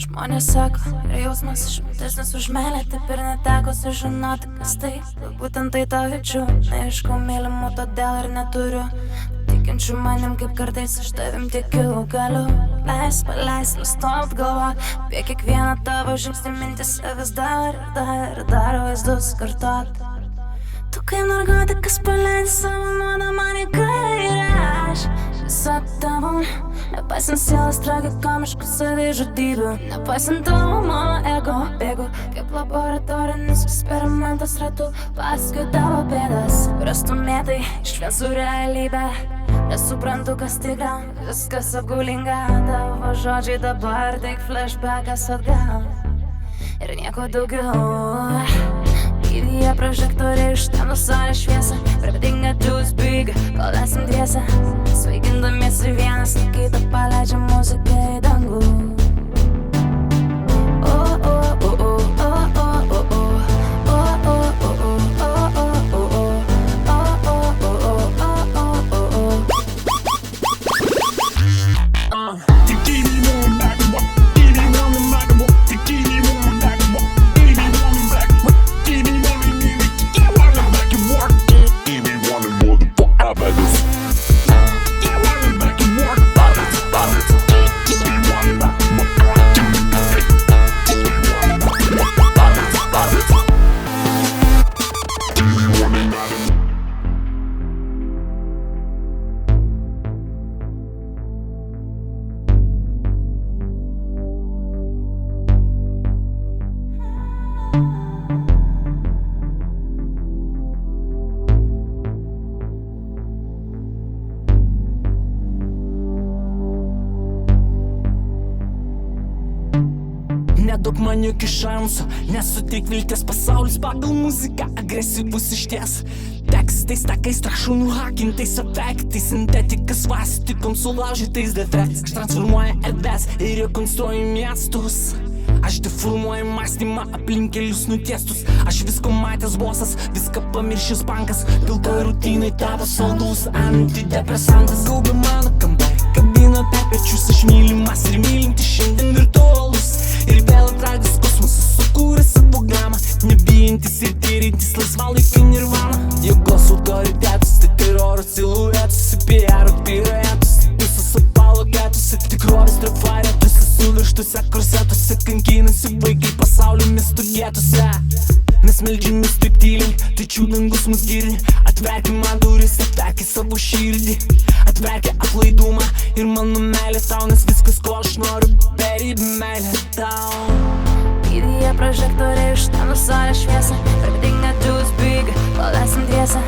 Žmonės sako, ir jausmas šimtesnis už meilę, taip ir neteko sužinoti, kas tai. Būtent tai tau jaučiu, neieškau mylimų, todėl ir neturiu tikinčių manim, kaip kartais aš tavim tikiu. Galiu paleist, nustot galvot apie kiekvieną tavo žingsnį, mintise vis dar vaizdus kartot. Tu kaip narkotikas paleidi savo nuodą man į kairę. Aš visą tavo, nepaisant sielos tragikomiškų savižudybių, nepaisant tavo mano ego bėgu kaip laboratorinis eksperimentas ratu, paskui tavo bėdas, kurias tu mėtai išvien su realybė. Nesuprantu, kas tikra, viskas apgaulinga. Tavo žodžiai dabar tik flashbackas atgal ir nieko daugiau. Įvyje prožektoriai išteno salės šviesą, prabėdinga dūsbig, kol esam dviese, svaigindamiesi vienas kitą, paleidžia muziką į dangų. Nedaug man jokių šansų, nesuteik vilties, pasaulis pagal muziką agresyvus išties. Tekstais, takais, trašūnų hakintais, efektais, sintetikas vastikom sulaužytais defektais. Aš transformuoju erdves ir rekonstruoju miestus. Aš deformuoju mąstymą aplink kelius nutiestus. Aš visko matęs bosas, viską pamiršęs bankas. Pilka rutinai tavo saldus antidepresantas. Gaubia mano kambarį, kabina per pečius. Aš mylimas ir mylinti šiandien virtualus. Ir vėl atradęs kosmosą, sukūrė savo gramą, nebijantis ir tyrintis laisvalaikio nirvana. Jėgos autoritetus, tai teroro siluetus, PR piruetus, visus apologetus, tikrovės trafaretus, suvirštuose korsetuose, kankinasi vaikai pasaulio miestų getuose. Mes meldžiamės taip tyliai, tačiau dangus mus girdi. Atverki man duris, atverki savo širdį, atverki atlaidumą ir mano meilė tau, nes viskas, ko aš noriu, beribė meilė tau. Įvyje prožektoriai išteno salės šviesą, prabėdinga dūsbig, kol esam dviese,